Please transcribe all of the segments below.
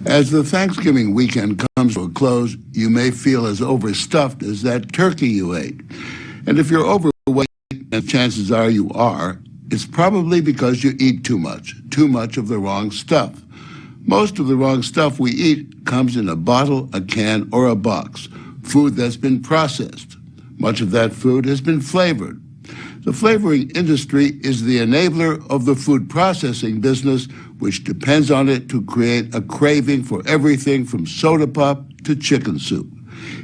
As the Thanksgiving weekend comes to a close, you may feel as overstuffed as that turkey you ate. And if you're overweight, and chances are you are, it's probably because you eat too much of the wrong stuff. Most of the wrong stuff we eat comes in a bottle, a can, or a box, food that's been processed. Much of that food has been flavored. The flavoring industry is the enabler of the food processing business, which depends on it to create a craving for everything from soda pop to chicken soup.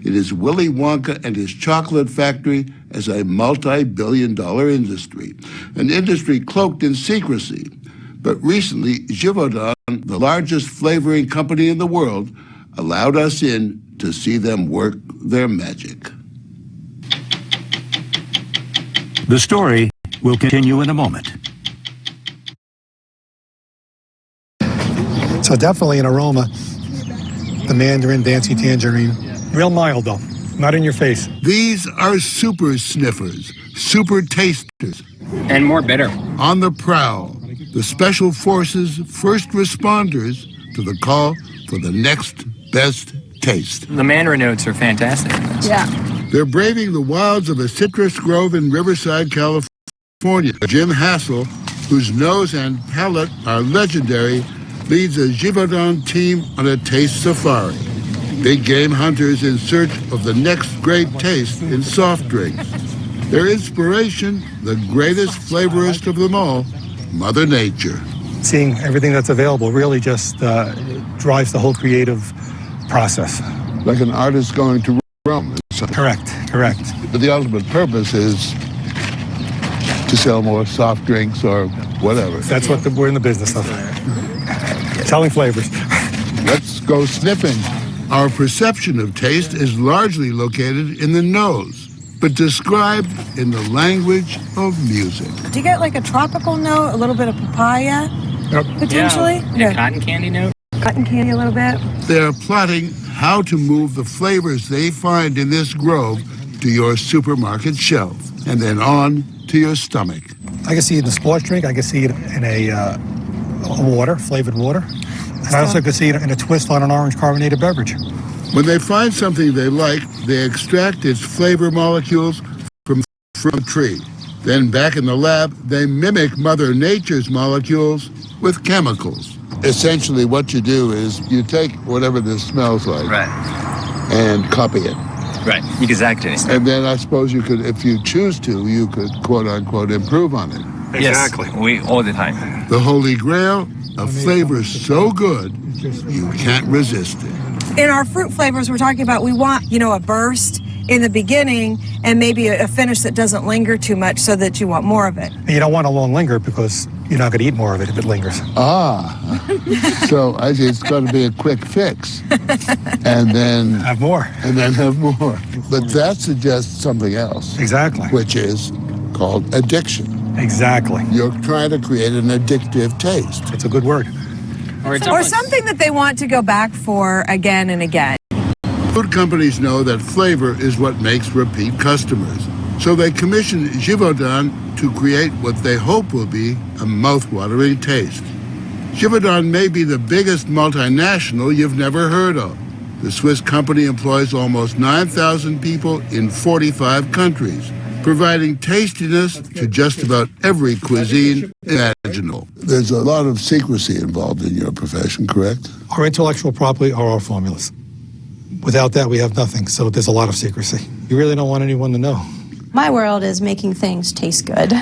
It is Willy Wonka and his chocolate factory as a multi-billion-dollar industry, an industry cloaked in secrecy. But recently, Givaudan, the largest flavoring company in the world, allowed us in to see them work their magic. The story will continue in a moment. So definitely an aroma. The mandarin, Dancy Tangerine. Real mild, though. Not in your face. These are super sniffers, super tasters. And more bitter. On the prowl, the special forces first responders to the call for the next best taste. The mandarin notes are fantastic in this. Yeah. They're braving the wilds of a citrus grove in Riverside, California. Jim Hassel, whose nose and palate are legendary, leads a Givaudan team on a taste safari. Big game hunters in search of the next great taste in soft drinks. Their inspiration, the greatest flavorist of them all, Mother Nature. Seeing everything that's available really just drives the whole creative process. Like an artist going to Rome. Correct. But the ultimate purpose is to sell more soft drinks or whatever. That's what we're in the business of. Selling flavors. Let's go sniffing. Our perception of taste is largely located in the nose, but described in the language of music. Do you get like a tropical note, a little bit of papaya, potentially? Yeah, a cotton candy note. Cotton candy a little bit. They're plotting how to move the flavors they find in this grove to your supermarket shelf, and then on to your stomach. I can see it in a sports drink. I can see it in a water, flavored water. And I also can see it in a twist on an orange carbonated beverage. When they find something they like, they extract its flavor molecules from a tree. Then back in the lab, they mimic Mother Nature's molecules with chemicals. Essentially what you do is you take whatever this smells like and copy it. Right, exactly. And then I suppose you could, if you choose to, you could quote unquote improve on it. Exactly. Yes, we all the time. The Holy Grail, a flavor so good you can't resist it. In our fruit flavors, we're talking about we want, a burst in the beginning and maybe a finish that doesn't linger too much so that you want more of it. And you don't want a long linger because you're not going to eat more of it if it lingers. So it's got to be a quick fix. And then have more. But that suggests something else. Exactly. Which is called addiction. Exactly. You're trying to create an addictive taste. It's a good word. Or something that they want to go back for again and again. Food companies know that flavor is what makes repeat customers. So they commissioned Givaudan to create what they hope will be a mouth-watering taste. Givaudan may be the biggest multinational you've never heard of. The Swiss company employs almost 9,000 people in 45 countries, providing tastiness to just about every cuisine imaginable. There's a lot of secrecy involved in your profession, correct? Our intellectual property are our formulas. Without that, we have nothing, so there's a lot of secrecy. You really don't want anyone to know. My world is making things taste good.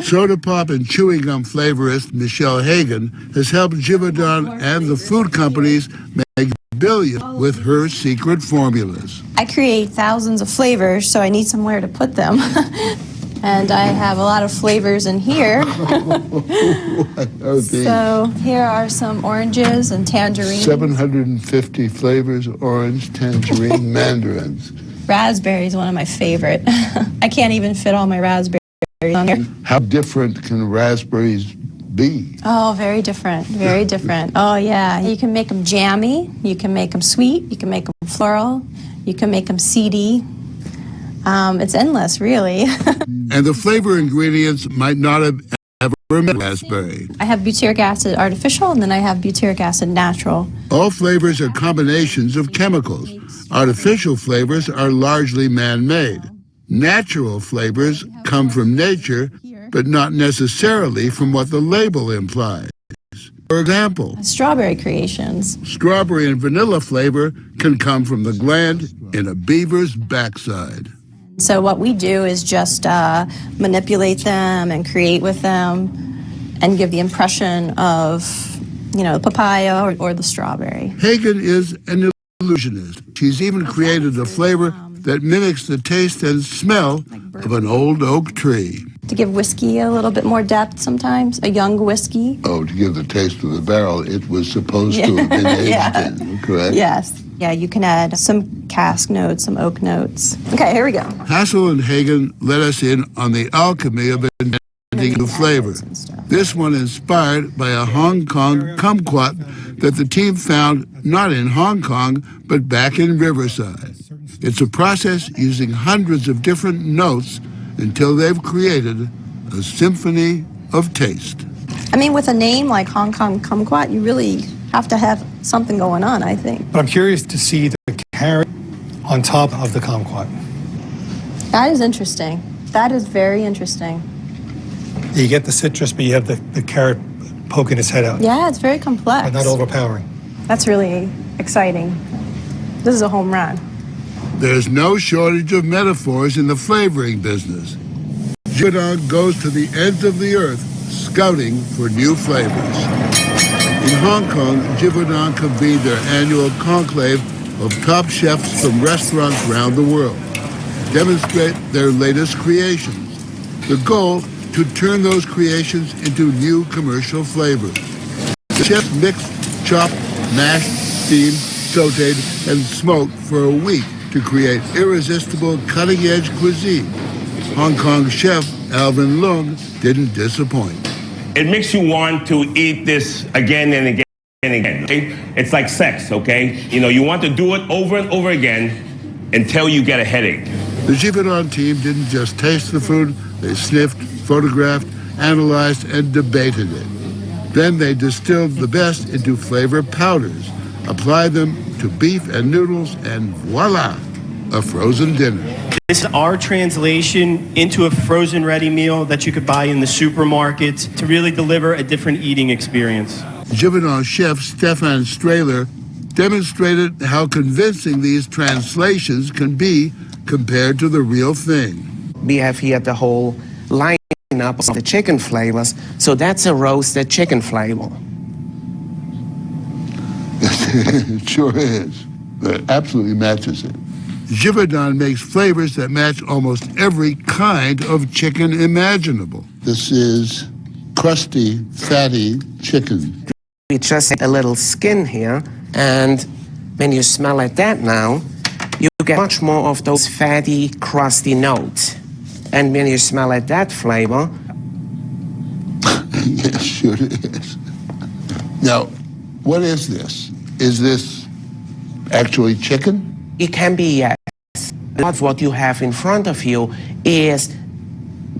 Soda pop and chewing gum flavorist Michelle Hagan has helped Givaudan and the food companies make billions with her secret formulas. I create thousands of flavors, so I need somewhere to put them. And I have a lot of flavors in here. So here are some oranges and tangerines. 750 flavors, orange, tangerine, mandarins. Raspberry is one of my favorite. I can't even fit all my raspberries on here. How different can raspberries be? Oh, very different, very different. Oh, yeah. You can make them jammy, you can make them sweet, you can make them floral, you can make them seedy. It's endless, really. And the flavor ingredients might not have ever raspberry. I have butyric acid artificial, and then I have butyric acid natural. All flavors are combinations of chemicals. Artificial flavors are largely man-made. Natural flavors come from nature, but not necessarily from what the label implies. For example, Strawberry creations. strawberry and vanilla flavor can come from the gland in a beaver's backside. So what we do is just manipulate them and create with them and give the impression of, the papaya or the strawberry. Hagen is an illusionist. She's even created a flavor that mimics the taste and smell of an old oak tree. To give whiskey a little bit more depth sometimes, a young whiskey. Oh, to give the taste of the barrel it was supposed to have been aged in, correct? Yes. Yeah, you can add some cask notes, some oak notes. Okay, here we go. Hassel and Hagen let us in on the alchemy of inventing new flavor. This one inspired by a Hong Kong kumquat that the team found not in Hong Kong, but back in Riverside. It's a process using hundreds of different notes until they've created a symphony of taste. I mean, with a name like Hong Kong kumquat, you really have to have something going on, I think. But I'm curious to see the carrot on top of the kumquat. That is interesting. That is very interesting. You get the citrus, but you have the carrot poking its head out, Yeah, it's very complex. but not overpowering. That's really exciting. This is a home run. There's no shortage of metaphors in the flavoring business. Givaudan goes to the ends of the earth scouting for new flavors. In Hong Kong, Givaudan convened their annual conclave of top chefs from restaurants around the world to demonstrate their latest creations. The goal, to turn those creations into new commercial flavors. The chefs mixed, chopped, mashed, steamed, sauteed, and smoked for a week to create irresistible cutting-edge cuisine. Hong Kong chef Alvin Leung didn't disappoint. It makes you want to eat this again and again and again. Okay? It's like sex, okay? You want to do it over and over again until you get a headache. The Givaudan team didn't just taste the food, they sniffed, photographed, analyzed, and debated it. Then they distilled the best into flavor powders, applied them to beef and noodles, and voila, a frozen dinner. This is our translation into a frozen ready meal that you could buy in the supermarket to really deliver a different eating experience. Givaudan chef Stefan Strahler demonstrated how convincing these translations can be compared to the real thing. We have here the whole lineup of the chicken flavors. So that's a roasted chicken flavor. It sure is. It absolutely matches it. Givaudan makes flavors that match almost every kind of chicken imaginable. This is crusty, fatty chicken. We just add a little skin here, and when you smell like that now, you get much more of those fatty, crusty notes. And when you smell like that flavor... Yes, sure it is. Now, what is this? Is this actually chicken? It can be, yes. But what you have in front of you is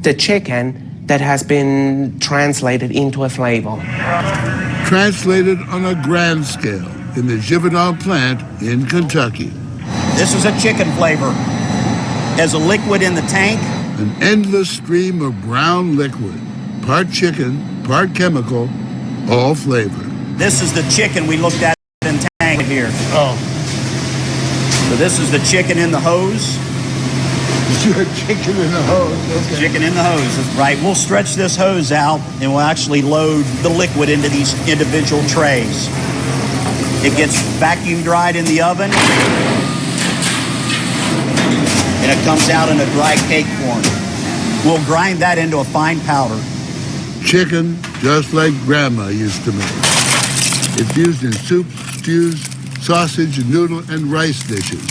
the chicken that has been translated into a flavor. Translated on a grand scale in the Givaudan plant in Kentucky. This is a chicken flavor. There's a liquid in the tank. An endless stream of brown liquid, part chicken, part chemical, all flavor. This is the chicken we looked at in the tank here. Oh. So this is the chicken in the hose. Chicken in the hose, okay. Chicken in the hose, right. We'll stretch this hose out and we'll actually load the liquid into these individual trays. It gets vacuum dried in the oven. And it comes out in a dry cake form. We'll grind that into a fine powder. Chicken, just like Grandma used to make. It's used in soups, stews, sausage, noodle, and rice dishes.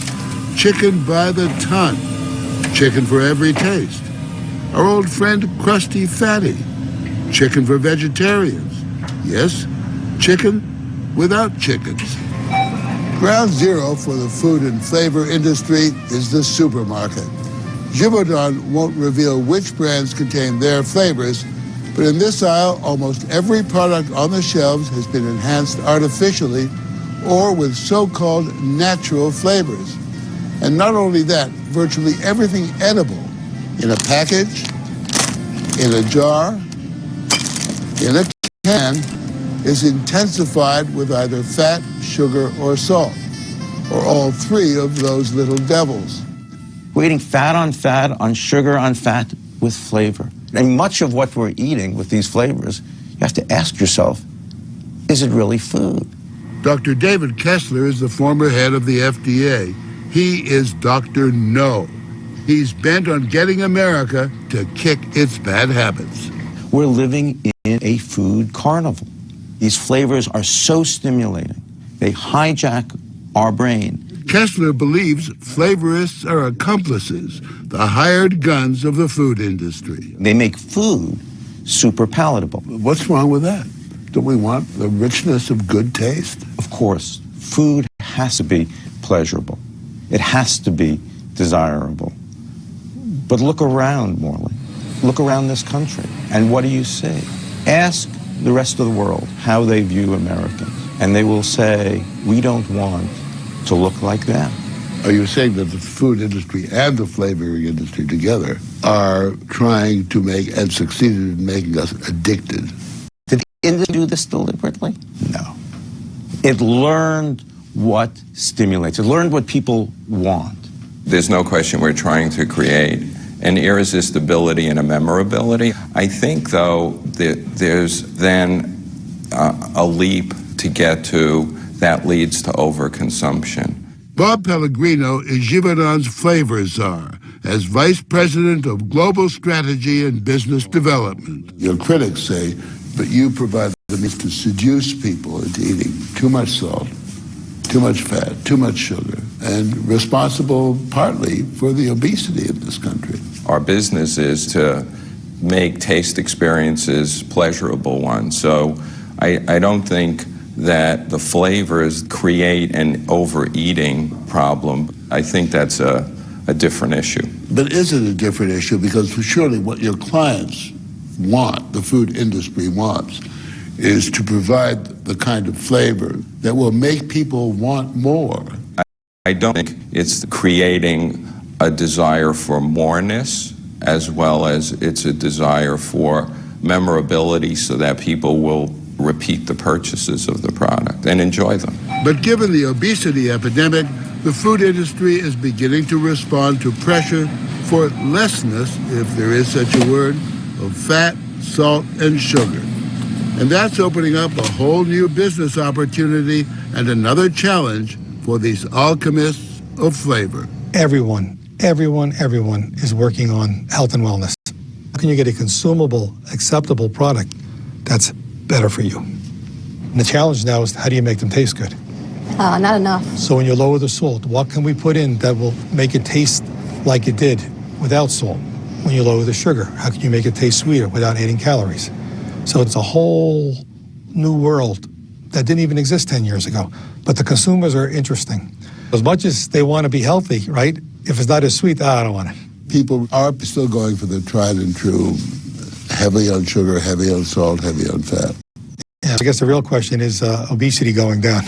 Chicken by the ton. Chicken for every taste. Our old friend Krusty Fatty. Chicken for vegetarians. Yes, chicken without chickens. Ground zero for the food and flavor industry is the supermarket. Givaudan won't reveal which brands contain their flavors, But in this aisle, almost every product on the shelves has been enhanced artificially or with so-called natural flavors. And not only that, virtually everything edible in a package, in a jar, in a can, is intensified with either fat, sugar, or salt, or all three of those little devils. We're eating fat on sugar on fat with flavor. And much of what we're eating with these flavors, you have to ask yourself, is it really food? Dr. David Kessler is the former head of the FDA. He is Dr. No. He's bent on getting America to kick its bad habits. We're living in a food carnival. These flavors are so stimulating. They hijack our brain. Kessler believes flavorists are accomplices, the hired guns of the food industry. They make food super palatable. What's wrong with that? Don't we want the richness of good taste? Of course, food has to be pleasurable. It has to be desirable. But look around, Morley. Look around this country, and what do you see? Ask the rest of the world how they view Americans, and they will say, we don't want to look like them. Are you saying that the food industry and the flavoring industry together are trying to make and succeeded in making us addicted? Did the industry do this deliberately? No. It learned what stimulates. It learned what people want. There's no question we're trying to create an irresistibility and a memorability. I think, though, that there's then a leap to get to that leads to overconsumption. Bob Pellegrino is Givaudan's flavor czar as vice president of global strategy and business development. Your critics say, but you provide the means to seduce people into eating too much salt, too much fat, too much sugar, and responsible partly for the obesity in this country. Our business is to make taste experiences pleasurable ones. So I don't think that the flavors create an overeating problem. I think that's a different issue. But is it a different issue? Because surely what your clients want, the food industry wants, is to provide the kind of flavor that will make people want more. I don't think it's creating a desire for moreness as well as it's a desire for memorability so that people will repeat the purchases of the product and enjoy them. But given the obesity epidemic, the food industry is beginning to respond to pressure for lessness, if there is such a word, of fat, salt, and sugar. And that's opening up a whole new business opportunity and another challenge for these alchemists of flavor. Everyone is working on health and wellness. How can you get a consumable, acceptable product that's better for you? And the challenge now is how do you make them taste good? Not enough. So when you lower the salt, what can we put in that will make it taste like it did without salt? When you lower the sugar, how can you make it taste sweeter without adding calories? So it's a whole new world that didn't even exist 10 years ago. But the consumers are interesting. As much as they want to be healthy, right? If it's not as sweet, I don't want it. People are still going for the tried and true, heavy on sugar, heavy on salt, heavy on fat. Yeah, I guess the real question is obesity going down?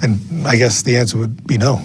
And I guess the answer would be no.